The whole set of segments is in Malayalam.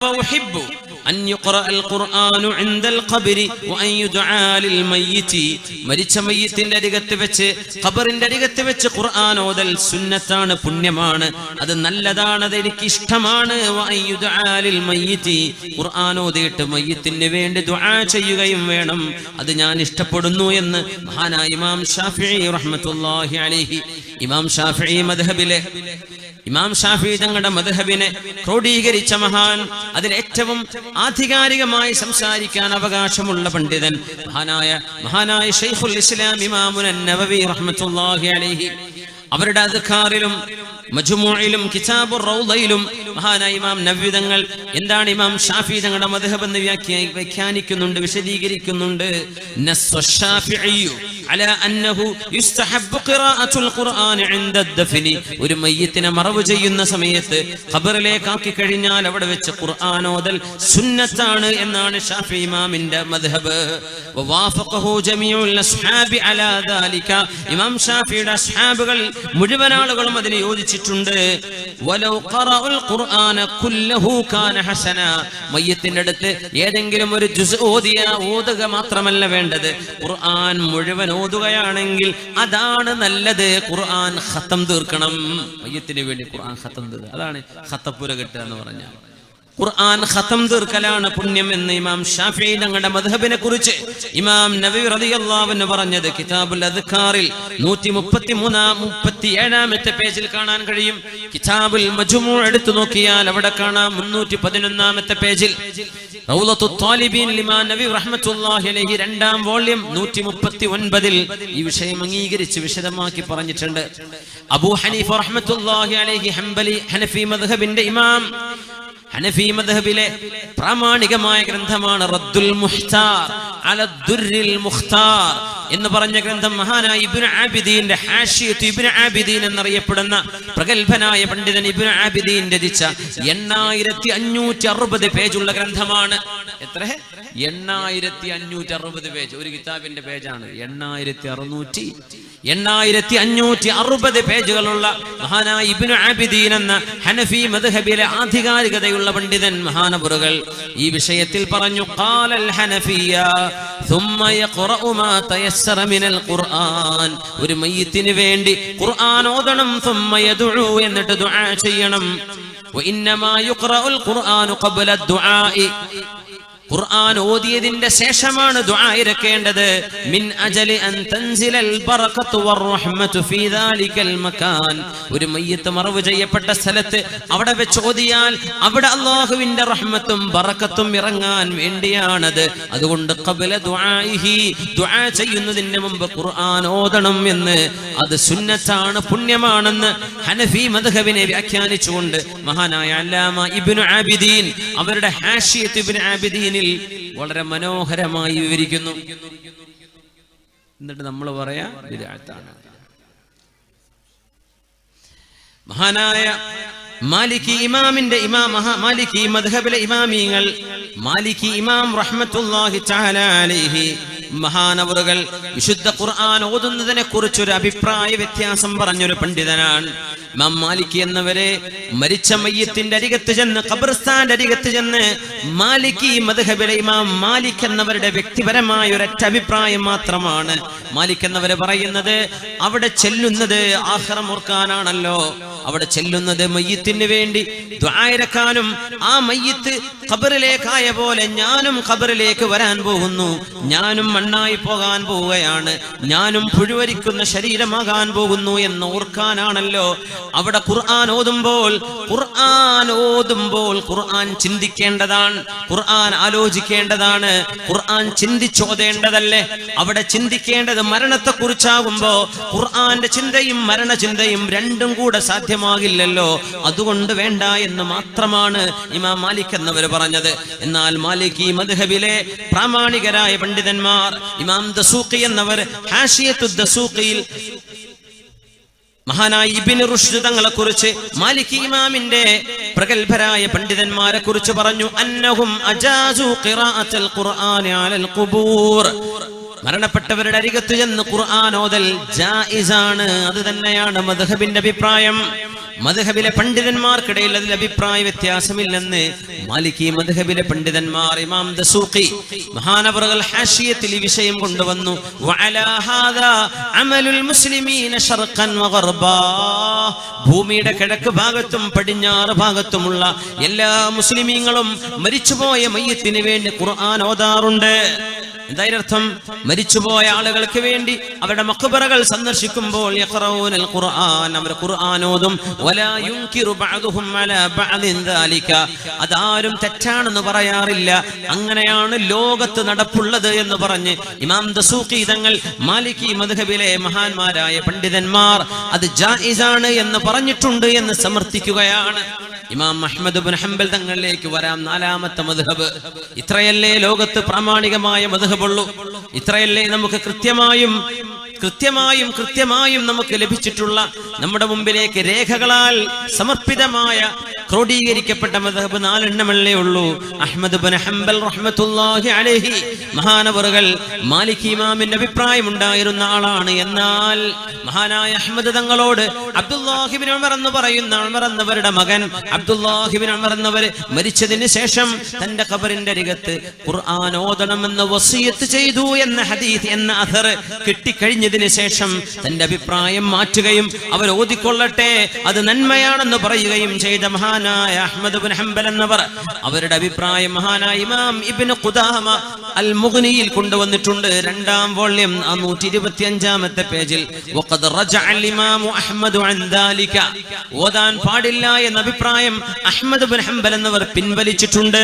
وأحب أن يقرأ القرآن عند القبر وأن يدعى للميت മരിച്ച മയ്യിത്തിന്റെ അരികത്ത് വെച്ച് ഖബറിന്റെ അരികത്ത് വെച്ച് ഖുർആൻ ഓതൽ സുന്നത്താണ്, പുണ്യമാണ്, അത് നല്ലതാണ്, അത് എനിക്ക് ഇഷ്ടമാണ്. വഅൻ യുദഅ ലിൽ മയ്യിത്തി ഖുർആൻ ഓതിയിട്ട് മയ്യിത്തിന് വേണ്ടി ദുആ ചെയ്യുകയും വേണം, അത് ഞാൻ ഇഷ്ടപ്പെടുന്നു എന്ന് മഹാനായ ഇമാം ഷാഫിഈ റഹ്മത്തുള്ളാഹി അലൈഹി, ഇമാം ഷാഫിഈ മദ്ഹബിലെ ഇമാം ഷാഫിഈ തങ്ങളുടെ മദ്ഹബിനെ ക്രോഡീകരിച്ച മഹാൻ, അതിൽ ഏറ്റവും ആധികാരികമായി സംസാരിക്കാൻ അവകാശമുള്ള പണ്ഡിതൻ മഹാനായ ശൈഖുൽ ഇസ്ലാം ഇമാമുൻ നവവി റഹ്മത്തുള്ളാഹി അലൈഹി. അവരുടെ അദ്കാറിലും മജ്മൂഇലും കിതാബുർ റൗളയിലും മഹാനായ ഇമാം നവവി തങ്ങൾ എന്താണ് ഇമാം ഷാഫിഈ തങ്ങളുടെ മദ്ഹബ് എന്ന് വ്യാഖ്യാനിക്കുന്നുണ്ട്, വിശദീകരിക്കുന്നുണ്ട്. നസ്സ ഷാഫിഈ അലാ അന്നഹു യുസ്തഹബ്ബു ഖിറാഅത്തുൽ ഖുർആൻ ഇൻദ അദ്ദഫനി, ഒരു മയ്യിത്തിനെ മറവ് ചെയ്യുന്ന സമയത്ത് ഖബറിലേക്ക് ആക്കി കഴിഞ്ഞാൽ അവിടെ വെച്ച് ഖുർആൻ ഓതൽ സുന്നത്താണ് എന്നാണ് ഷാഫിഈ ഇമാമിന്റെ മദ്ഹബ്. വവാഫഖഹു ജമീഉൽ അസ്ഹാബി അലാ ദാലിക, ഇമാം ഷാഫിഈയുടെ അസ്ഹാബുകൾ മുഴുവൻ ആളുകളും അതിനെ യോജിച്ചിട്ടുണ്ട്. വലൗ ഖറഅൽ ഖുർആന കുല്ലഹു കാന ഹസന, മയ്യിത്തിന്റെ അടുത്ത് ഏതെങ്കിലും ഒരു ജുസ് ഓതുക മാത്രമല്ല വേണ്ടത്, ഖുർആൻ മുഴുവൻ ഓതുകയാണെങ്കിൽ അതാണ് നല്ലത്. ഖുർആൻ ഖത്തം തീർക്കണം, മയ്യിത്തിന് വേണ്ടി ഖുർആൻ ഖത്തം തീർക്കുക, അതാണ് ഖത്തപ്പുര കെട്ടുക എന്ന് പറഞ്ഞാൽ. ഖുർആൻ ഖത്തം തീർക്കലാണ് പുണ്യം എന്ന് ഇമാം ഷാഫിഈ തങ്ങളുടെ മദ്ഹബിനെ കുറിച്ച് ഇമാം നവവി റളിയല്ലാഹു അൻഹു പറഞ്ഞത് കിതാബുൽ അദ്കാറിൽ 137-ാമത്തെ പേജിൽ കാണാൻ കഴിയും. കിതാബുൽ മജ്മൂ എടുത്തു നോക്കിയാൽ അവിടെ കാണാം 311-ാമത്തെ പേജിൽ റൗളത്തുൽ ത്വാലിബീൻ ഇമാം നവവി റഹ്മത്തുള്ളാഹി അലൈഹി 2-ാം വോള്യം 139-ൽ ഈ വിഷയം അംഗീകരിച്ച് വിശദമാക്കി പറഞ്ഞിട്ടുണ്ട്. അബൂ ഹനീഫ റഹ്മത്തുള്ളാഹി അലൈഹി ഹനഫി മദ്ഹബിന്റെ ഇമാം, ഹനഫി മദ്ഹബിലെ പ്രാമാണികമായ ഗ്രന്ഥമാണ് റദ്ദുൽ മുഖ്താർ അല ദുർരിൽ മുഖ്താർ എന്ന് പറഞ്ഞ ഗ്രന്ഥം. മഹാനായ ഇബ്നു ആബിദീന്റെ ഹാഷിയത്ത് ഇബ്നു ആബിദീൻ എന്നറിയപ്പെടുന്ന പ്രഗൽഭനായ പണ്ഡിതൻ ഇബ്നു ആബിദീൻ രചിച്ച 8560 പേജുള്ള ഗ്രന്ഥമാണ്. എത്ര? 8560 പേജ്. ഒരു കിതാബിന്റെ പേജാണ് 8560 പേജുകളുള്ള മഹാനായ ഇബ്നു ആബിദീൻ എന്ന ഹനഫി മദ്ഹബിലെ ആധികാരികതയുള്ള പണ്ഡിതൻ മഹാനവറുകൾ ഈ വിഷയത്തിൽ പറഞ്ഞു, ഖാലൽ ഹനഫിയ ثم يقرأ ما تيسر من القرآن, ഒരു മയ്യിത്തിന് വേണ്ടി ഖുർആൻ ഓതണം. ثم يدعو, എന്നിട്ട് ദുആ ചെയ്യണം. وإنما يقرأ القرآن قبل الدعاء, ഖുർആൻ ഓതിയതിന്റെ ശേഷമാണ് ദുആ ഇറക്കേണ്ടത്. മിൻ അജലി അൻ തൻസിലൽ ബറകത്തു വറഹ്മത്തു ഫീ ദാലികൽ മകാൻ, ഒരു മയ്യിത്ത് മറവ് ചെയ്യപ്പെട്ട സ്ഥലത്ത് അവിടെ വെച്ച് ഓതിയാൽ അവിടെ അല്ലാഹുവിന്റെ റഹ്മത്തും ബറകത്തും ഇറങ്ങാൻ വേണ്ടിയാണത്. അതുകൊണ്ട് ഖബല ദുആഇഹി, ദുആ ചെയ്യുന്നതിന് മുമ്പ് ഖുർആൻ ഓതണം എന്ന്, അത് സുന്നത്താണ്, പുണ്യമാണെന്ന് ഹനഫി മദ്ഹബിനെ വ്യാഖ്യാനിച്ചുകൊണ്ട് മഹാനായ അല്ലാമ ഇബ്നു ആബിദീൻ അവരുടെ ഹാഷിയത്ത് ഇബ്നു ആബിദീൻ വളരെ മനോഹരമായി വിവരിക്കുന്നു. എന്നിട്ട് നമ്മൾ പറയാ ബിദ്അത്താണ്. മഹാനായ മാലിക്കി ഇമാമിന്റെ മാലിക്കി മദ്ഹബിലെ ഇമാമിങ്ങൾ, മാലിക്കി ഇമാം റഹ്മത്തുള്ളാഹി തആല അലൈഹി മഹാനവറുകൾ വിശുദ്ധ ഖുർആൻ ഓതുന്നതിനെ കുറിച്ചൊരു അഭിപ്രായ വ്യത്യാസം പറഞ്ഞൊരു പണ്ഡിതനാണ്. ഇമാം മാലിക്കി എന്നവരെ മരിച്ച മയ്യിത്തിന്റെ അരികത്ത് ചെന്ന്, ഖബർസ്ഥാന്റെ അരികത്ത് ചെന്ന് മാലിക്കി മദ്ഹബിലെ ഇമാം മാലിക് എന്നവരുടെ വ്യക്തിപരമായ ഒരൊറ്റ അഭിപ്രായം മാത്രമാണ്. മാലിക് എന്നവരെ പറയുന്നത്, അവിടെ ചെല്ലുന്നത് ആഖിറം ഓർക്കാനാണല്ലോ, അവിടെ ചെല്ലുന്നത് മയ്യിത്തിന് വേണ്ടി ദുആ ഇറക്കാനും, ആ മയ്യിത്ത് ഖബറിലേക്കായ പോലെ ഞാനും ഖബറിലേക്ക് വരാൻ പോകുന്നു, ഞാനും മണ്ണായി പോകാൻ പോവുകയാണ്, ഞാനും പുഴുവരിക്കുന്ന ശരീരമാകാൻ പോകുന്നു എന്ന് ഓർക്കാനാണല്ലോ. അവിടെ ഖുർആൻ ഓതുമ്പോൾ ഖുർആൻ ചിന്തിക്കേണ്ടതാണ്, ഖുർആൻ ആലോചിക്കേണ്ടതാണ്, ഖുർആൻ ചിന്തിച്ചോതേണ്ടതല്ലേ. അവിടെ ചിന്തിക്കേണ്ടത് മരണത്തെ കുറിച്ചാകുമ്പോ ഖുർആന്റെ ചിന്തയും മരണചിന്തയും രണ്ടും കൂടെ സാധ്യമാകില്ലല്ലോ, അതുകൊണ്ട് വേണ്ട എന്ന് മാത്രമാണ് ഇമാം മാലിക് എന്നവർ പറഞ്ഞത്. എന്നാൽ മാലിക്കി മദ്ഹബിലെ പ്രാമാണികരായ പണ്ഡിതന്മാർ, ഇമാം ദസൂഖി എന്നവർ ഹാഷിയത്തു ദസൂഖിയിൽ മഹാനായ ഇബ്നു റുഷ്ദ് തങ്ങളെ കുറിച്ച്, മാലിക്കി ഇമാമിന്റെ പ്രഗൽഭരായ പണ്ഡിതന്മാരെ കുറിച്ച് പറഞ്ഞു, അന്നഹും അജാസു ഖിറാഅത്തുൽ ഖുർആനി അലൽ ഖുബൂർ, മരണപ്പെട്ടവരുടെ അരികത്ത് ചെന്ന് ഖുർആൻ ഓതൽ ജായിസാണ്, അത് തന്നെയാണ് മദ്ഹബിന്റെ അഭിപ്രായം. മദ്ഹബിലെ പണ്ഡിതന്മാർക്കിടയിൽ അതിൽ അഭിപ്രായ വ്യത്യാസമില്ലെന്ന് മാലിക്കി മദ്ഹബിലെ പണ്ഡിതന്മാർ ഇമാം ദസൂഖി മഹാനവറുകൾ ഹാഷിയത്തിൽ ഈ വിഷയം കൊണ്ടുവന്നു. വഅലാ ഹാദാ അമലുൽ മുസ്ലിമീന ശർഖൻ വഗർബാ, ഭൂമിയുടെ കിഴക്ക് ഭാഗത്തും പടിഞ്ഞാറ് ഭാഗത്തുമുള്ള എല്ലാ മുസ്ലിമീങ്ങളും മരിച്ചുപോയ മയ്യത്തിന് വേണ്ടി ഖുർആൻ ഓതാറുണ്ട്. എന്തായർത്ഥം? മരിച്ചുപോയ ആളുകൾക്ക് വേണ്ടി അവരുടെ മഖ്ബറകൾ സന്ദർശിക്കുമ്പോൾ യഖറഊനൽ ഖുർആൻ, അവർ ഖുർആൻ ഓതും. വലാ യുൻകിറു ബഅദുഹും അലാ ബഅദിൻ ദാലിക, അതാരും തെറ്റാണെന്ന് പറയാറില്ല. അങ്ങനെയാണ് ലോകത്ത് നടപ്പുള്ളത് എന്ന് പറഞ്ഞ് ഇമാം ദസൂഖി തങ്ങൾ മാലിക്കി മദ്ഹബിലെ മഹാന്മാരായ പണ്ഡിതന്മാർ അത് ജായിസാണ് എന്ന് പറഞ്ഞിട്ടുണ്ട് എന്ന് സമർത്ഥിക്കുകയാണ്. ഇമാം അഹ്മദ് ഇബ്നു ഹംബൽ തങ്ങളിലേക്ക് വരാം. നാലാമത്തെ മദ്ഹബ്. ഇത്രയല്ലേ ലോകത്ത് പ്രാമാണികമായ മദ്ഹബുള്ളൂ, ഇത്രയല്ലേ നമുക്ക് കൃത്യമായും നമുക്ക് ലഭിച്ചിട്ടുള്ള, നമ്മുടെ മുമ്പിലേക്ക് രേഖകളാൽ സമർപ്പിതമായ ക്രോഡീകരിക്കപ്പെട്ട മദ്ഹബ് 4 എണ്ണമല്ലേ ഉള്ളൂ. അഹ്മദ് ഇബ്നു ഹംബൽ റഹ്മത്തുള്ളാഹി അലൈഹി മഹാനവറുകൾ മാലിക് ഇമാമിന്റെ അഭിപ്രായം ഉണ്ടായിരുന്ന ആളാണ്. എന്നാൽ മഹാനായ അഹ്മദ് തങ്ങളോട് അബ്ദുല്ലാഹി ഇബ്നു ഉമർ എന്ന് പറയുന്ന ഉമർ എന്നവരുടെ മകൻ അബ്ദുല്ലാഹി ഇബ്നു ഉമർ എന്നവർ മരിച്ചതിന് ശേഷം തന്റെ ഖബറിന്റെ അരികത്ത് ഖുർആൻ ഓതണമെന്ന് വസിയത്ത് ചെയ്തു എന്ന ഹദീസ്, എന്ന അഥർ കിട്ടിക്കഴിഞ്ഞതിന് ശേഷം തന്റെ അഭിപ്രായം മാറ്റുകയും അവർ ഓതിക്കൊള്ളട്ടെ, അത് നന്മയാണെന്ന് പറയുകയും ചെയ്ത മഹാനായ അഹ്മദ് ഇബ്നു ഹംബൽ എന്നവർ അവരുടെ അഭിപ്രായം മഹാനായ ഇമാം ഇബ്നു ഖുദാമ അൽ മുഗ്നിയിൽ കൊണ്ടുവന്നിട്ടുണ്ട്. 2-ാം വോള്യം 125-ാമത്തെ പേജിൽ. വഖദ് റജഅ അൽ ഇമാം അഹ്മദ് അൻ ദാലിക, ഓതാൻ പാടില്ല എന്ന അഭിപ്രായം അഹ്മദ് ഇബ്നു ഹംബൽ എന്നവർ പിൻവലിച്ചിട്ടുണ്ട്.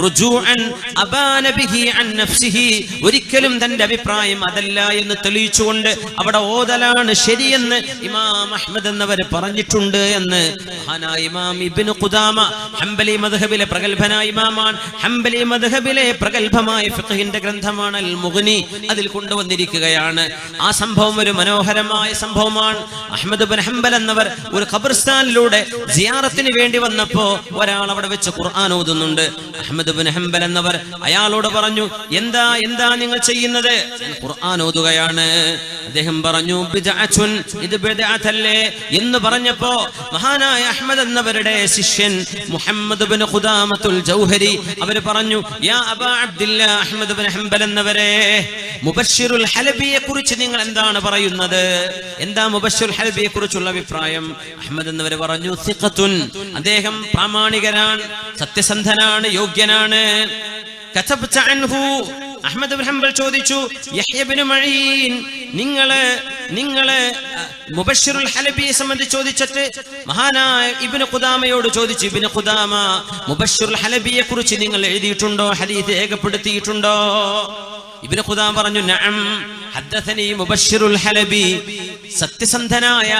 റുജൂഅൻ അബാന ബിഹി അൻ നഫ്സിഹി, ഒരിക്കലും തന്റെ അഭിപ്രായം അതല്ല എന്ന് തെളിയിച്ചുകൊണ്ട് അവിടെ ഓതലാണ് ശരിയെന്ന് ഇമാം അഹ്മദ് എന്നവർ പറഞ്ഞിട്ടുണ്ട് എന്ന് മഹാനായ ഇമാം ഇബ്നു ഖുദാമ ഹംബലി മദ്ഹബിലെ പ്രഗൽഭനായ ഇമാമാണ്. ഹംബലി മദ്ഹബിലെ പ്രഗൽഭമായ ഫിഖ്ഹിന്റെ ഗ്രന്ഥമാണ് അൽ മുഗ്നി, അതിൽ കൊണ്ടുവന്നിരിക്കുകയാണ്. ആ സംഭവം ഒരു മനോഹരമായ സംഭവമാണ്. അഹ്മദ് ഇബ്നു ഹംബൽ എന്നവർ ഒരു ഖബർസ്ഥാനിലൂടെ സിയാറത്തിന് വേണ്ടി വന്നപ്പോ ഒരാൾ അവിടെ വെച്ച് ഖുർആൻ ഓതുന്നുണ്ട്. അഹ്മദ് ഇബ്നു ഹംബൽ എന്നവർ അയാളോട് പറഞ്ഞു, എന്താ നിങ്ങൾ ചെയ്യുന്നത്? ഖുർആൻ ഓതുകയാണ്. അദ്ദേഹം പറഞ്ഞു, ബിദ്അത്തുൻ, ഇത് ബിദ്അത്തല്ലേ എന്ന് പറഞ്ഞപ്പോ മഹാനായ അഹ്മദ് എന്നവരുടെ ശിഷ്യൻ മുഹമ്മദ് ഇബ്നു ഖുദാമത്തുൽ ജൗഹരി അവർ പറഞ്ഞു, യാ അബാ അബ്ദില്ലാ, അഹ്മദ് ഇബ്നു ഹംബൽ എന്നവരെ, മുബശ്ശിറുൽ ഹലബിയെ കുറിച്ച് നിങ്ങൾ എന്താണ് പറയുന്നത്? എന്താ മുബശ്ശിറുൽ ഹലബിയെ കുറിച്ചുള്ള അഭിപ്രായം? അഹ്മദ് എന്നവർ പറഞ്ഞു, സിഖത്തുൻ, അദ്ദേഹം പ്രാമാണികനാണ്, സത്യസന്ധനാണ്, യോഗ്യനാണ്. കതബ്ത അൻഹു, അഹ്മദ് ഇബ്നു ഹംബൽ ചോദിച്ചു, യഹ്യ ഇബ്നു മഈൻ, നിങ്ങള് മുബശ്ശിറുൽ ഹലബിയെ സംബന്ധിച്ച് ചോദിച്ചിട്ട് മഹാനായ ഇബ്നു ഖുദാമയോട് ചോദിച്ചു, ഇബ്നു ഖുദാമ, മുബശ്ശിറുൽ ഹലബിയെ കുറിച്ച് നിങ്ങൾ എഴുതിയിട്ടുണ്ടോ, ഹദീസ് രേഖപ്പെടുത്തിയിട്ടുണ്ടോ? ഇബ്നു ഖുദാമ പറഞ്ഞു, നഅം ഹദ്ദസനി മുബശ്ശിറുൽ ഹലബി, സത്യസന്ധനായ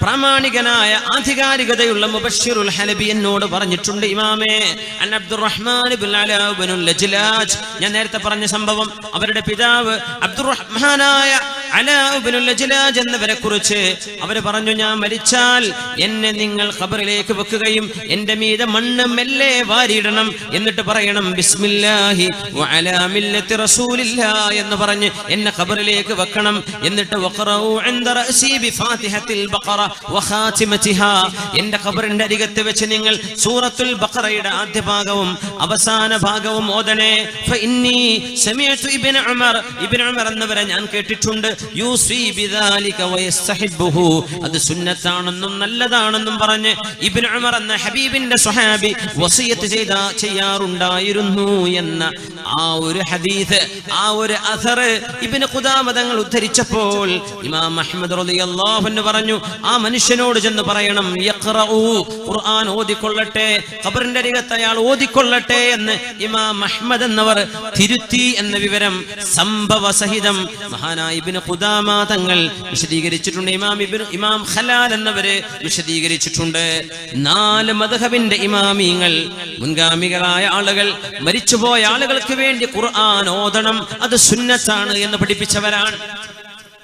പ്രാമാണികനായ ആധികാരികതയുള്ള മുബശ്ശിറുൽ ഹലബി എന്നോട് പറഞ്ഞിട്ടുണ്ട് ഇമാമേ. അൻ അബ്ദുറഹ്മാൻ ഇബ്നു അലാ ഇബ്നു ലജ്ലാജ്, ഞാൻ നേരത്തെ പറഞ്ഞ സംഭവം, അവരുടെ പിതാവ് അബ്ദുറഹ്മാനായ അലാ ഇബ്നു ലജ്ലാജ് എന്നവരെ കുറിച്ച് അവര് പറഞ്ഞു, ഞാൻ മരിച്ചാൽ എന്നെ നിങ്ങൾ ഖബറിലേക്ക് വെക്കുകയും എന്റെ മീതെ മണ്ണ് മെല്ലെ വാരിയിടണം, എന്നിട്ട് പറയണം ബിസ്മില്ലാഹി വഅലാ മില്ലത്തി റസൂലില്ലാഹ് എന്ന് പറഞ്ഞ് എന്നെ ഖബറിലേക്ക് വെക്കണം. എന്നിട്ട് വഖറഉ ഇൻദ റഅസി ബിഫാത്തിഹത്തിൽ ബഖറ വഖാതിമതിഹാ, എന്റെ ഖബറിന്റെ അരികത്ത് വെച്ച് നിങ്ങൾ സൂറത്തുൽ ബഖറയുടെ ആദ്യ ഭാഗവും അവസാന ഭാഗവും ഓതണേ. ഫഇന്നി സമിഅതു ഇബ്നു ഉമർ എന്നവരെ ഞാൻ കേട്ടിട്ടുണ്ട്, യൂസി ബിദാലിക വയസ്തഹിബ്ബുഹു, അത് സുന്നത്താണെന്നും നല്ലതാണെന്നും പറഞ്ഞ് ഇബ്നു ഉമർ എന്ന ഹബീബിന്റെ സ്വഹാബി വസിയത്ത് ചെയ്യാറുണ്ടായിരുന്നു എന്ന ആ ഒരു ഹദീസ്, ആ ഒരു അഥർ ഇബ്നു ഖുദാമ തങ്ങൾ ഉദ്ധരിച്ചപ്പോൾ ഇമാം അഹ്മദ് റളിയല്ലാഹു അൻഹു പറഞ്ഞു, ആ മനുഷ്യനോട് ചെന്ന് പറയണം, യഖറഉ, ഖുർആൻ ഓതിക്കൊള്ളട്ടെ, ഖബറിന്റെ അരികത്ത് അയാൾ ഓതിക്കൊള്ളട്ടെ എന്ന് ഇമാം അഹ്മദ് എന്നവർ തിരുത്തി എന്ന വിവരം സംഭവ സഹിതം മഹാനായ ഇബ്നു ഖുദാമ തങ്ങൾ വിശദീകരിച്ചിട്ടുണ്ട്. ഇമാം ഖലാൽ എന്നവരെ വിശദീകരിച്ചിട്ടുണ്ട്. 4 മദ്ഹബിന്റെ ഇമാമിങ്ങൾ, മുൻഗാമികളായ ആളുകൾ, മരിച്ചുപോയ ആളുകൾക്ക് വേണ്ടി ഖുർആൻ ഓതണം, അത് സുന്നത്താണ് എന്ന് പഠിപ്പിച്ചവരാണ്.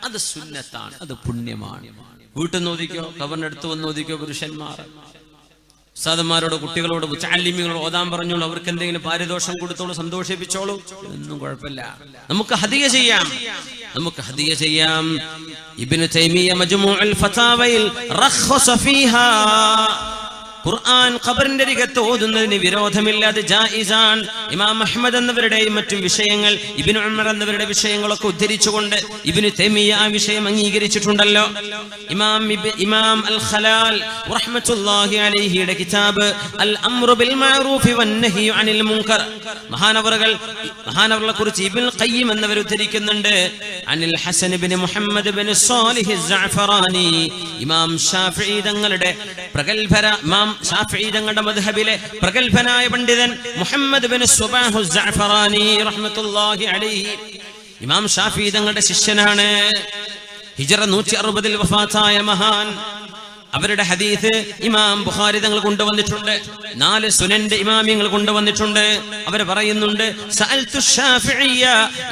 അത് സുന്നത്താണ്, അത് പുണ്യമാണ്. വീട്ടിൽ നിന്ന് ഓദിക്കോ, ഖബറിന്റെ അടുത്ത് വന്ന് ഓദിക്കോ, പുരുഷന്മാർ ഉസ്താദന്മാരോട് കുട്ടികളോട് മുതഅല്ലിമീങ്ങളോട് ഓതാൻ പറഞ്ഞോളൂ, അവർക്ക് എന്തെങ്കിലും പാരിതോഷം കൊടുത്തോളൂ, സന്തോഷിപ്പിച്ചോളൂ, ഒന്നും കുഴപ്പമില്ല. നമുക്ക് ഹദിയ ചെയ്യാം. നമുക്ക് ഹദിയ ചെയ്യാം. ഇബ്നു തൈമിയ്യ മജ്മൂഉൽ ഫതാവയിൽ റഖ്ഖസ ഫീഹാ, ഖുർആൻ ഖബറിന്റെ അരികത്ത് ഓതുന്നതിന് വിരോധമില്ല, അത് ജായിസാൻ. ഇമാം അഹ്മദ് എന്നവരുടെയും മറ്റു വിഷയങ്ങൾ, ഇബ്നു ഉമർ എന്നവരുടെ വിഷയങ്ങളൊക്കെ ഉദ്ധരിച്ചുകൊണ്ട് ഇബ്നു തൈമിയ്യ ആ വിഷയം അംഗീകരിച്ചിട്ടുണ്ടല്ലോ. ഇമാം അൽ ഖലാൽ റഹ്മത്തുള്ളാഹി അലൈഹിയുടെ കിതാബ് അൽ അംറു ബിൽ മഅറൂഫി വൻ നഹ്യു അനിൽ മുൻകർ, മഹാനവറുകളെ കുറിച്ച് ഇബ്നുൽ ഖയ്യിം എന്നവർ ഉദ്ധരിക്കുന്നുണ്ട്. അനിൽ ഹസൻ ഇബ്നു മുഹമ്മദ് ഇബ്നു സാലിഹ് അസ്സഅഫറാനി, ഇമാം ഷാഫിഈ തങ്ങളുടെ ഷാഫിഈ തങ്ങളുടെ മദ്ഹബിലെ പ്രഗൽഭനായ പണ്ഡിതൻ മുഹമ്മദ് ബിൻ സുബാഹു അസ്സഅഫറാനി റഹ്മത്തുള്ളാഹി അലൈഹി, ഇമാം ഷാഫിഈ തങ്ങളുടെ ശിഷ്യനാണ്. ഹിജ്റ 160 വഫാത്തായ മഹാൻ. അവരുടെ ഹദീസ് ഇമാം ബുഖാരി തങ്ങൾ കൊണ്ടുവന്നിട്ടുണ്ട്, 4 സുനന്റെ ഇമാമിയങ്ങൾ കൊണ്ടുവന്നിട്ടുണ്ട്. അവർ പറയുന്നുണ്ട്, സഅൽതു ഷാഫിഇയ്യ,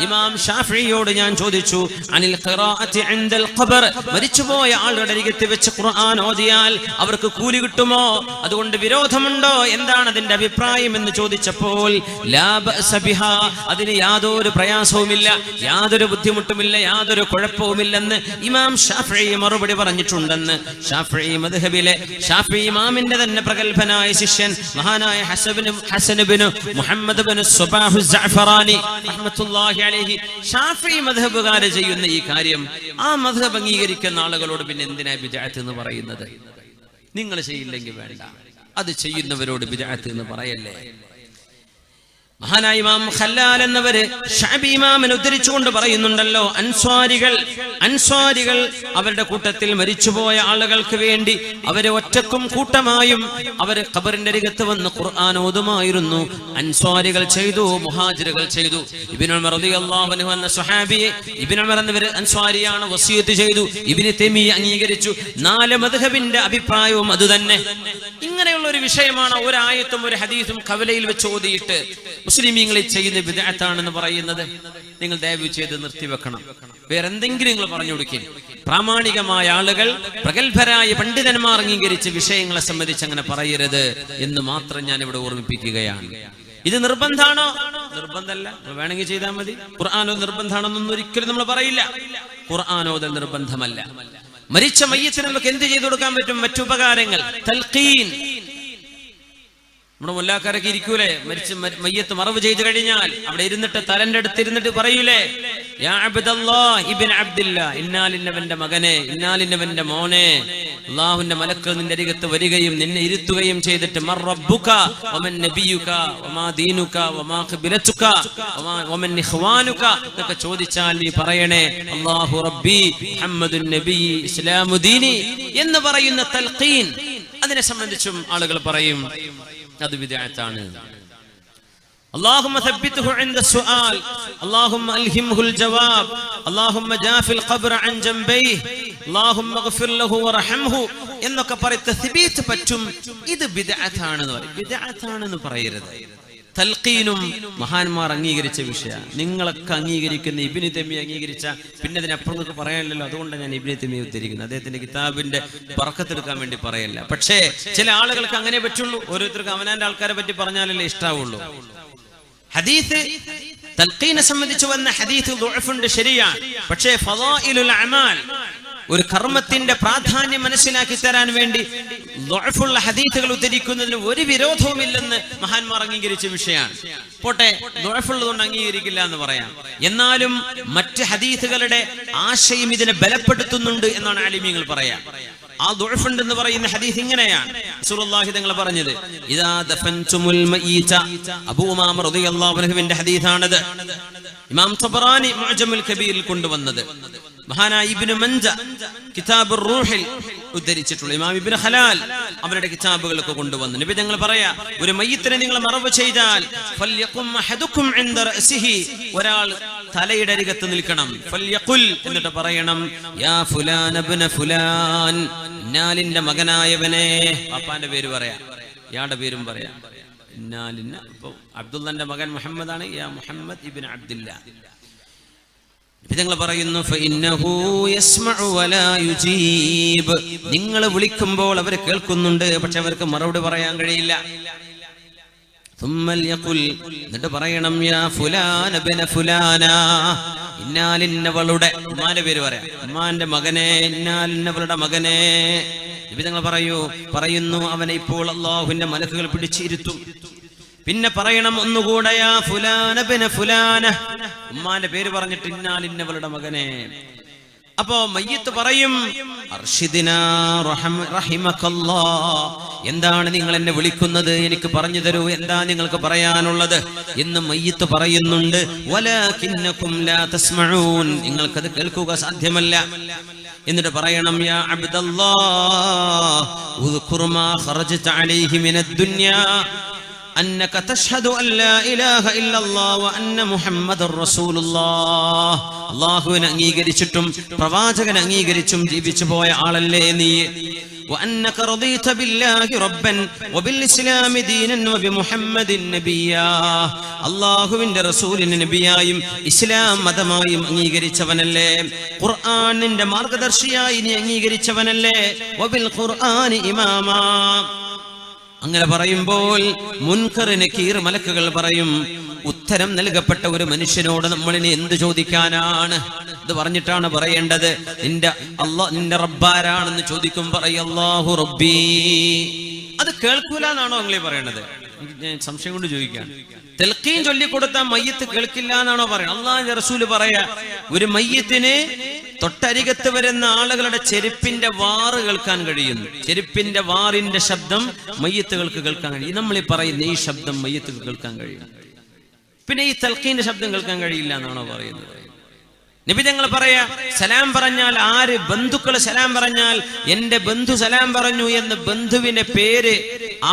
ഇമാം ഷാഫിഇയോട് ഞാൻ ചോദിച്ചു, അനിൽ ഖിറാഅത്തി ഇൻദൽ ഖബർ, മരിച്ചുപോയ ആളുടെ അരികത്ത് വെച്ച് ഖുർആൻ ഓതിയാൽ അവർക്ക് കൂലി കിട്ടുമോ, അതുകൊണ്ട് വിരോധമുണ്ടോ, എന്താണ് അതിന്റെ അഭിപ്രായം എന്ന് ചോദിച്ചപ്പോൾ ലാ ബഅസ ബിഹാ, അതിന് യാതൊരു പ്രയാസവുമില്ല, യാതൊരു ബുദ്ധിമുട്ടുമില്ല, യാതൊരു കുഴപ്പവുമില്ലെന്ന് ഇമാം ഷാഫിഈ മറുപടി പറഞ്ഞിട്ടുണ്ടെന്ന് ഷാഫിഈ മദ്ഹബിലെ ഷാഫിഈ ഇമാമിന്റെ തന്നെ പ്രഗൽഭനായ ശിഷ്യൻ മഹാനായ ഹസൻ ഇബ്നു മുഹമ്മദ് ഇബ്നു സുബാഹു അസ്സഅഫറാനി റഹ്മത്തുള്ളാഹി അലൈഹി, ഷാഫിഈ മദ്ഹബുകാരെ ചെയ്യുന്ന ഈ കാര്യം ആ മദ്ഹബ് അംഗീകരിക്കുന്ന ആളുകളോട് പിന്നെ എന്തിനാ ബിദ്അത്ത് എന്ന് പറയുന്നത്? നിങ്ങൾ ചെയ്യില്ലെങ്കിൽ വേണ്ട, അത് ചെയ്യുന്നവരോട് ബിദ്അത്ത് എന്ന് പറയല്ലേ. മഹാനായ ഇമാം ഖല്ലാൽ എന്നവര് ശഅബി ഇമാമിനെ ഉദ്ധരിച്ചുകൊണ്ട് പറയുന്നുണ്ടല്ലോ, അൻസ്വാരികൾ അവരുടെ കൂട്ടത്തിൽ മരിച്ചുപോയ ആളുകൾക്ക് വേണ്ടി അവരെ ഒറ്റക്കും കൂട്ടമായും അവര് ഖബറിന്റെ അരികത്ത് വന്ന് ഖുർആൻ ഓതുമായിരുന്നു. അൻസ്വാരികൾ ചെയ്തു, മുഹാജിറുകൾ ചെയ്തു. ഇബ്നു ഉമർ റളിയല്ലാഹു അൻഹു എന്ന സ്വഹാബിയെ, ഇബ്നു ഉമർ എന്നവർ അൻസ്വാരിയാണ്, വസിയത്ത് ചെയ്തു. ഇബ്നു തൈമിയ്യ അംഗീകരിച്ചു. 4 മദ്ഹബിന്റെ അഭിപ്രായവും അതുതന്നെ. ഇങ്ങനെയുള്ള ഒരു വിഷയമാണ് ഒരു ആയത്തും ഒരു ഹദീസും കവലയിൽ വെച്ച് ഓതിയിട്ട് മുസ്ലിമീങ്ങൾ ചെയ്യുന്ന ബിദ്അത്താണെന്ന് പറയുന്നത്. നിങ്ങൾ ദയവ് ചെയ്ത് നിർത്തിവെക്കണം. വേറെന്തെങ്കിലും നിങ്ങൾ പറഞ്ഞു കൊടുക്കുക. പ്രാമാണികമായ ആളുകൾ, പ്രഗത്ഭരായ പണ്ഡിതന്മാർ അംഗീകരിച്ച വിഷയങ്ങളെ സംബന്ധിച്ച് അങ്ങനെ പറയരുത് എന്ന് മാത്രം ഞാൻ ഇവിടെ ഓർമ്മിപ്പിക്കുകയാണ്. ഇത് നിർബന്ധാണോ? നിർബന്ധമല്ല, വേണമെങ്കിൽ ചെയ്താൽ മതി. ഖുർആനോ നിർബന്ധാണെന്നൊന്നും ഒരിക്കലും നമ്മൾ പറയില്ല. ഖുർആനോദൽ നിർബന്ധമല്ല. മരിച്ച മയ്യത്തിന് നമുക്ക് എന്ത് ചെയ്തു കൊടുക്കാൻ പറ്റും? മറ്റുപകാരങ്ങൾ. തൽഖീൻ, നമ്മുടെ മുല്ലാക്കാരൊക്കെ ഇരിക്കൂലേ, മയ്യത്ത് മറവ് ചെയ്തു കഴിഞ്ഞാൽ അവിടെ ഇരുന്നിട്ട് തലന്റെ അടുത്ത് ഇരുന്നിട്ട് പറയൂലേ, യാ അബ്ദല്ലാഹ് ഇബ്നു അബ്ദില്ലാഹ്, ഇന്നാലിന്നവന്റെ മകനെ, ഇന്നാലിന്നവന്റെ മോനെ, അല്ലാഹുവിന്റെ മലക്ക് നിന്റെ അരികത്ത് വരികയും നിന്നെ ഇരുത്തുകയും ചെയ്തിട്ട് മർ റബ്ബുക വമൻ നബിയുക വമാ ദീനുക വമാ ഖിബ്ലതുക വമൻ ഇഖ്വാനുക എന്നൊക്കെ ചോദിച്ചാൽ നീ പറയണേ, അല്ലാഹു റബ്ബി മുഹമ്മദുൻ നബി ഇസ്ലാമു ദീനി എന്ന് പറയുന്ന തൽഖീൻ. അതിനെ സംബന്ധിച്ചും ആളുകൾ പറയും അത് ബിദ്അത്താണ്. اللهم ثبته عند السؤال، اللهم ألهمه الجواب، اللهم جاف القبر عن جنبيه، اللهم اغفر له وارحمه എന്നൊക്കെ പറയും. തസ്ബീത്ത് പറ്റും. ഇത് ബിദ്അത്താണെന്ന് പറയും. ബിദ്അത്താണെന്ന് പറയരുത്. തൽഖീനും മഹാന്മാർ അംഗീകരിച്ച വിഷയമാണ്. നിങ്ങളൊക്കെ അംഗീകരിക്കുന്ന ഇബ്നു തൈമിയ്യ അംഗീകരിച്ച പിന്നെ അതിനപ്പുറം നിങ്ങൾക്ക് പറയാനില്ലല്ലോ. അതുകൊണ്ട് ഞാൻ ഇബ്നു തൈമിയ്യ ഉദ്ധരിക്കുന്നത്. അദ്ദേഹത്തിന്റെ കിതാബിന്റെ ബറക്കത്തെടുക്കാൻ വേണ്ടി പറയല്ല. പക്ഷേ ചില ആളുകൾക്ക് അങ്ങനെ പറ്റുള്ളൂ. ഓരോരുത്തർക്ക് അവനാന്റെ ആൾക്കാരെ പറ്റി പറഞ്ഞാലല്ലേ ഇഷ്ടാവുള്ളൂ. ഹദീസ് തൽഖീനെ സംബന്ധിച്ച് വന്ന ഹദീസ് ദുഅഫുണ്ട്, ശരിയാണ്. പക്ഷേ ഫളായിലുൽ അമാൽ, ഒരു കർമ്മത്തിന്റെ പ്രാധാന്യം മനസ്സിലാക്കി തരാൻ വേണ്ടി ദുഅഫുള്ള ഹദീസുകൾ ഉദ്ധരിക്കുന്നതിന് ഒരു വിരോധവുമില്ലെന്ന് മഹാന്മാർ അംഗീകരിച്ച വിഷയമാണ്. പോട്ടെ, ദുഅഫുള്ളതുകൊണ്ട് അംഗീകരിക്കില്ല എന്ന് പറയാം. എന്നാലും മറ്റ് ഹദീസുകളുടെ ആശയം ഇതിനെ ബലപ്പെടുത്തുന്നുണ്ട് എന്നാണ് ആലിമീങ്ങൾ പറയാം. ആ ദുഅഫുണ്ട് എന്ന് പറയുന്ന ഹദീസ് ഇങ്ങനെയാണ്. റസൂലുള്ളാഹി തങ്ങൾ പറഞ്ഞത്, ഇദാ ദഫൻതുമുൽ മയ്യിത, അബൂ ഉമാമ റളിയല്ലാഹു അൻഹുവിന്റെ ഹദീസാണത്. ഇമാം തബറാനി മുഅ്ജമുൽ കബീറിൽ കൊണ്ടുവന്നത്. മഹാനായ ഇബ്നു മൻജ കിതാബുർ റൂഹിൽ ഉദ്ധരിച്ചിട്ടുള്ള ഇമാം ഇബ്നു ഖലാൽ അവരുടെ കിതാബുകളൊക്കെ കൊണ്ടുവന്നു. നബി തങ്ങൾ പറയാ, ഒരു മയ്യിത്തിനെ നിങ്ങൾ മറവ് ചെയ്താൽ ഫൽയഖും അഹദുക്കും ഇൻദ റഅസിഹി, ഒരാൾ തലയുടെ അരികത്ത് നിൽക്കണം. ഫൽയഖുൽ, എന്നിട്ട് പറയണം, യാ ഫുലാൻ ഇബ്നു ഫുലാൻ, ഇന്നാലിന്റെ മകനായവനെ. പാപ്പാന്റെ പേര് പറയാ, ഇയാളുടെ പേരും പറയാ. ഇന്നാലിന്ന, ഇപ്പൊ അബ്ദുള്ളന്റെ മകൻ മുഹമ്മദ് ആണ്, യാ മുഹമ്മദ് ഇബ്നു അബ്ദുല്ലാ. പറയുന്നു, നിങ്ങൾ വിളിക്കുമ്പോൾ അവർ കേൾക്കുന്നുണ്ട്, പക്ഷെ അവർക്ക് മറുപടി പറയാൻ കഴിയില്ല. എന്നിട്ട് പറയണം, യാ ഫുലാന ബിന ഫുലാന, ഇന്നാലിന്നവളുടെ, ഉമ്മാന്റെ പേര് പറയാം, ഉമ്മാന്റെ മകനെ, ഇന്നാലിന്നവളുടെ മകനെ. നബി തങ്ങൾ പറയുന്നു അവനെ ഇപ്പോൾ അല്ലാഹുവിന്റെ മലക്കുകൾ പിടിച്ചിരുത്തും. പിന്നെ പറയണം ഒന്നുകൂടെ, യാ ഫുലാന ബിന ഫുലാന, ഉമ്മാന്റെ പേര് പറഞ്ഞിട്ട് ഇന്നാലിന്നവളുടെ മകനെ. അപ്പോ മയ്യിത്ത് പറയും, അർഷിദിനാ റഹിമകല്ലാഹ്, എന്താണ് നിങ്ങൾ എന്നെ വിളിക്കുന്നത്, എനിക്ക് പറഞ്ഞു തരൂ, എന്താ നിങ്ങൾക്ക് പറയാനുള്ളത് എന്ന് മയ്യിത്ത് പറയുന്നുണ്ട്. വലാകിന്നകും ലാ തസ്മഊൻ, നിങ്ങൾക്കത് കേൾക്കുക സാധ്യമല്ല. എന്നിട്ട് പറയണം, യാ അബ്ദല്ലാഹ് ഉദ്കുർ മാ ഖറജ്ത അലൈഹി മിനദ് ദുനിയാ അന്നക തശ്ഹദു അൻ ലാ ഇലാഹ ഇല്ലല്ലാഹ് വ അന്ന മുഹമ്മദർ റസൂലുള്ളാഹ്. അല്ലാഹുവിനെ അംഗീകരിച്ചിട്ടും പ്രവാചകനെ അംഗീകരിച്ചും ജീവിച്ചു പോയ ആളല്ലേ നീ. വ അന്നക റദീത ബില്ലാഹി റബ്ബൻ വ ബിൽ ഇസ്ലാമി ദീനൻ വ ബി മുഹമ്മദിൻ നബിയ്യാ, അല്ലാഹുവിന്റെ റസൂലിനെ നബിയായും ഇസ്ലാം മതമായും അംഗീകരിച്ചവനല്ലേ. ഖുർആനിന്റെ മാർഗ്ഗദർശിയായി നീ അംഗീകരിച്ചവനല്ലേ. വ ബിൽ ഖുർആനി ഇമാമാ. അങ്ങനെ പറയുമ്പോൾ മുൻകർ നകീർ മലക്കുകൾ പറയും, ഉത്തരം നൽകപ്പെട്ട ഒരു മനുഷ്യനോട് നമ്മളിനി എന്ത് ചോദിക്കാനാണ്? ഇത് പറഞ്ഞിട്ടാണ് പറയേണ്ടത്, നിന്റെ റബ്ബാരാണെന്ന് ചോദിക്കും, പറയും അല്ലാഹു റബ്ബി. അത് കേൾക്കൂല എന്നാണോ നിങ്ങൾ പറയണത്? ഞാൻ സംശയം കൊണ്ട് ചോദിക്കുകയാണ്. തെൽക്കീൻ ചൊല്ലിക്കൊടുത്താൽ മയ്യത്ത് കേൾക്കില്ല എന്നാണോ പറയുന്നത്? അല്ലാഹുവിന്റെ റസൂല് പറയാ, ഒരു മയ്യത്തിന് തൊട്ടരികത്ത് വരുന്ന ആളുകളുടെ ചെരുപ്പിന്റെ വാറ് കേൾക്കാൻ കഴിയുന്നു. ചെരുപ്പിന്റെ വാറിന്റെ ശബ്ദം മയ്യത്തുകൾക്ക് കേൾക്കാൻ കഴിയും. നമ്മൾ ഈ പറയുന്ന ഈ ശബ്ദം മയ്യത്തുകൾ കേൾക്കാൻ കഴിയും. പിന്നെ ഈ തൽക്കീന്റെ ശബ്ദം കേൾക്കാൻ കഴിയില്ല എന്നാണോ പറയുന്നത്? നബി തങ്ങൾ പറയാ, സലാം പറഞ്ഞാൽ ആര് ബന്ധുക്കൾ സലാം പറഞ്ഞാൽ എന്റെ ബന്ധു സലാം പറഞ്ഞു എന്ന് ബന്ധുവിന്റെ പേര്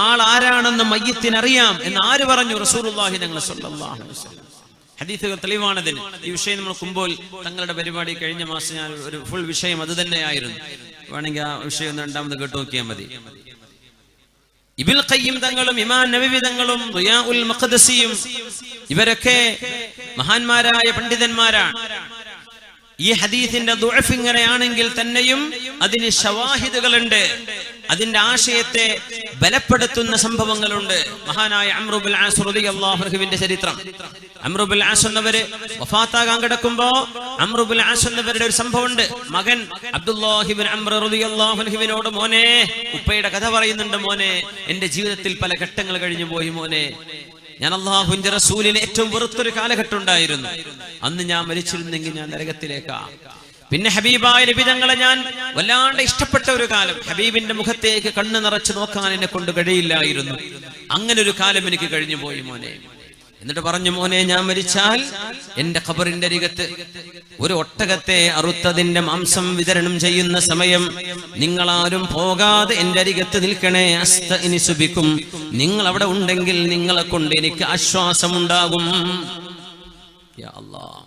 ആളാരാണെന്ന് മയ്യത്തിനറിയാം എന്ന് ആര് പറഞ്ഞു? റസൂലുള്ളാഹി തങ്ങൾ സ്വല്ലല്ലാഹു അലൈഹി വസല്ലം. ഹദീസുകൾ തെളിവാണതിന്. ഈ വിഷയം നമ്മൾ കുമ്പോൾ തങ്ങളുടെ പരിപാടി കഴിഞ്ഞ മാസം ഞാൻ ഒരു ഫുൾ വിഷയം അത് തന്നെയായിരുന്നു. വേണമെങ്കിൽ ആ വിഷയം രണ്ടാമത് കേട്ടു നോക്കിയാൽ മതി. ഇബ്നുൽ ഖയ്യിം തങ്ങളും ഇമാം നവവി തങ്ങളും റിയാഉൽ മഖ്ദസിയും ഇവരൊക്കെ മഹാന്മാരായ പണ്ഡിതന്മാരാണ്. ഈ ഹദീസിന്റെ ദുഅഫ് ഇങ്ങനെയാണെങ്കിൽ തന്നെയും അതിന് ശവാഹിദുകളുണ്ട്, അതിന്റെ ആശയത്തെ ബലപ്പെടുത്തുന്ന സംഭവങ്ങളുണ്ട്. മഹാനായ അംറു ബിൻ ആസ് റളിയല്ലാഹു അൻഹുവിന്റെ ചരിത്രം. അംറു ബിൻ ആസ് എന്നവര് വഫാത്താകാൻ കിടക്കുമ്പോ അംറു ബിൻ ആസ് എന്നവരുടെ ഒരു സംഭവമുണ്ട്. മകൻ അബ്ദുല്ലാഹി ബിൻ അംർ റളിയല്ലാഹു അൻഹുവിനോട്, മോനെ, ഉപ്പയുടെ കഥ പറയുന്നുണ്ട്, മോനെ, എന്റെ ജീവിതത്തിൽ പല ഘട്ടങ്ങൾ കഴിഞ്ഞു പോയി മോനെ. ഞാൻ അല്ലാഹുവിന്റെ റസൂലിനെ ഏറ്റവും വെറുത്തൊരു കാലഘട്ടം ഉണ്ടായിരുന്നു. അന്ന് ഞാൻ മരിച്ചിരുന്നെങ്കിൽ ഞാൻ നരകത്തിലേക്കാ. പിന്നെ ഹബീബായ നബി തങ്ങളെ ഞാൻ വല്ലാണ്ട് ഇഷ്ടപ്പെട്ട ഒരു കാലം. ഹബീബിന്റെ മുഖത്തേക്ക് കണ്ണ് നിറച്ച് നോക്കാൻ എന്നെ കൊണ്ട് കഴിയില്ലായിരുന്നു. അങ്ങനെ ഒരു കാലം എനിക്ക് കഴിഞ്ഞു പോയി മോനെ. എന്നിട്ട് പറഞ്ഞു, മോനെ, ഞാൻ മരിച്ചാൽ എന്റെ ഖബറിന്റെ അരികത്ത് ഒരു ഒട്ടകത്തെ അറുത്തതിന്റെ മാംസം വിതരണം ചെയ്യുന്ന സമയം നിങ്ങളാരും പോകാതെ എന്റെ അരികത്ത് നിൽക്കണേ. അസ്തഇനിസു ബിക്കും, നിങ്ങൾ അവിടെ ഉണ്ടെങ്കിൽ നിങ്ങളെ കൊണ്ട് എനിക്ക് ആശ്വാസമുണ്ടാകും. യാ അല്ലാഹ്,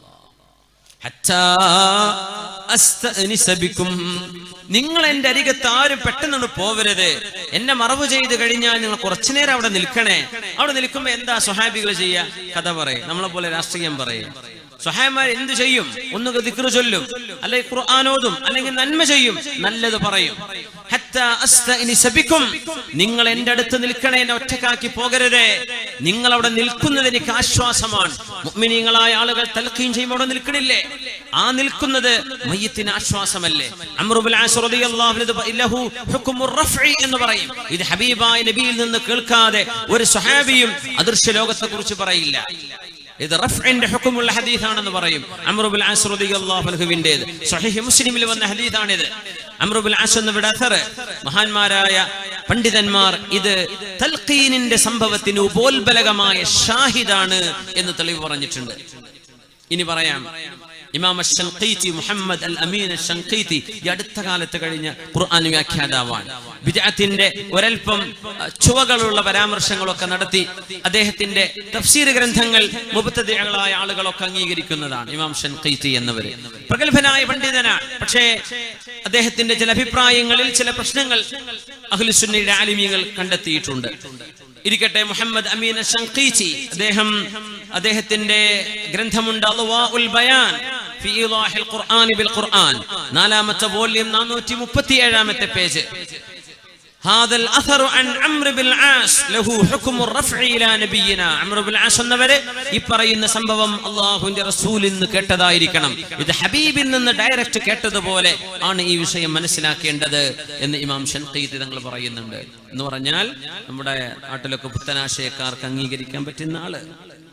ഹത്താ അസ്തഇനിസ ബിക്കും, നിങ്ങൾ എന്റെ അരികത്ത് ആരും പെട്ടെന്ന് പോവരുത്. എന്നെ മറവ് ചെയ്ത് കഴിഞ്ഞാൽ നിങ്ങൾ കുറച്ചു നേരം അവിടെ നിൽക്കണേ. അവിടെ നിൽക്കുമ്പോ എന്താ സ്വഹാബികൾ ചെയ്യുക? കഥ പറയും, നമ്മളെ പോലെ രാഷ്ട്രീയം പറയും. സ്വഹാബിമാർ എന്ത് ചെയ്യും? ഒന്നുകിൽ ദിക്ർ ചൊല്ലും, അല്ലെങ്കിൽ ഖുർആൻ ഓതും, അല്ലെങ്കിൽ നന്മ ചെയ്യും, നല്ലത് പറയും. ഹത്താ അസ്തഇനിസ ബിക്കും, നിങ്ങൾ എന്റെ അടുത്ത് നിൽക്കണേ, എന്നെ ഒറ്റക്കാക്കി പോകരുതേ. നിങ്ങൾ അവിടെ നിൽക്കുന്നത് എനിക്ക് ആശ്വാസമാണ്. മുഅ്മിനീങ്ങളായ ആളുകൾ തൽഖീൻ ചെയ്യുമ്പോൾ അവിടെ നിൽക്കണില്ലേ? ആ നിൽക്കുന്നത് മയ്യിത്തിന് ആശ്വാസമല്ലേ? അംറു ബിൻ ആസ് റളിയല്ലാഹു അൻഹു ലഹു ഹുക്മുർ റഫ്ഇ എന്ന് പറയും. ഇത് ഹബീബായ നബിയിൽ നിന്ന് കേൾക്കാതെ ഒരു സ്വഹാബിയും അദൃശ്യ ലോകത്തെ കുറിച്ച് പറയില്ല. ഇത് റഫ്ഇന്റെ ഹുക്മുള്ള ഹദീസാണെന്ന് പറയും. അംറു ബിൻ ആസ് റളിയല്ലാഹു അൻഹുവിന്റേത് സ്വഹീഹ് മുസ്ലിമിൽ വന്ന ഹദീസാണിത്. അംറു ബിൻ ആസ് എന്നവരുടെ അഥർ മഹാന്മാരായ പണ്ഡിതന്മാർ ഇത് തൽഖീനിന്റെ സംഭവത്തിന് ഉപോത്ബലകമായ ഷാഹിദാണ് എന്ന് തെളിവ് പറഞ്ഞിട്ടുണ്ട്. ഇനി പറയാം, ഇമാം അശ്ശൻഖീതി, മുഹമ്മദ് അൽ അമീൻ അശ്ശൻഖീതി ഈ അടുത്ത കാലത്ത് കഴിഞ്ഞ ഖുർആൻ വ്യാഖ്യാതാവാണ്. ബിദ്അത്തിന്റെ ഒരൽപ്പം ചുവകളുള്ള പരാമർശങ്ങളൊക്കെ നടത്തി അദ്ദേഹത്തിന്റെ തഫ്സീർ ഗ്രന്ഥങ്ങൾ മുബ്തദിഅകളായ ആളുകളൊക്കെ അംഗീകരിക്കുന്നതാണ്. ഇമാം അശ്ശൻഖീതി എന്നവര് പ്രഗത്ഭനായ പണ്ഡിതനാണ്. പക്ഷേ അദ്ദേഹത്തിന്റെ ചില അഭിപ്രായങ്ങളിൽ ചില പ്രശ്നങ്ങൾ അഹ്ലുസുന്നയുടെ ആലിമീങ്ങൾ കണ്ടെത്തിയിട്ടുണ്ട്. ഇരിക്കട്ടെ, മുഹമ്മദ് അമീൻ അശ്ശൻഖീതി അദ്ദേഹത്തിന്റെ ഗ്രന്ഥമുണ്ട് അദ്വാഉൽ ബയാൻ ഫി ഇളാഹിൽ ഖുർആൻ ബിൽ ഖുർആൻ, 4ാമത്തെ വോള്യം 437ാമത്തെ പേജ്. هذا الأثر عن عمرو بن العاص له حكم الرفع إلى نبينا عمرو بن العاص എന്നവരെ ഈ പറയുന്ന സംഭവം അല്ലാഹുവിന്റെ റസൂലിൽ നിന്ന് കേട്ടതായിരിക്കണം. ഇത് ഹബീബിൽ നിന്ന് ഡയറക്റ്റ് കേട്ടതുപോലെ ആണ് ഈ വിഷയം മനസ്സിലാക്കേണ്ടത് എന്ന് ഇമാം ഷൻഖീതി തങ്ങൾ പറയുന്നുണ്ട്. എന്ന് പറഞ്ഞാൽ നമ്മുടെ നാട്ടിലൊക്കെ പുത്തനാശയക്കാർക്ക് അംഗീകരിക്കാൻ പറ്റുന്ന ആള്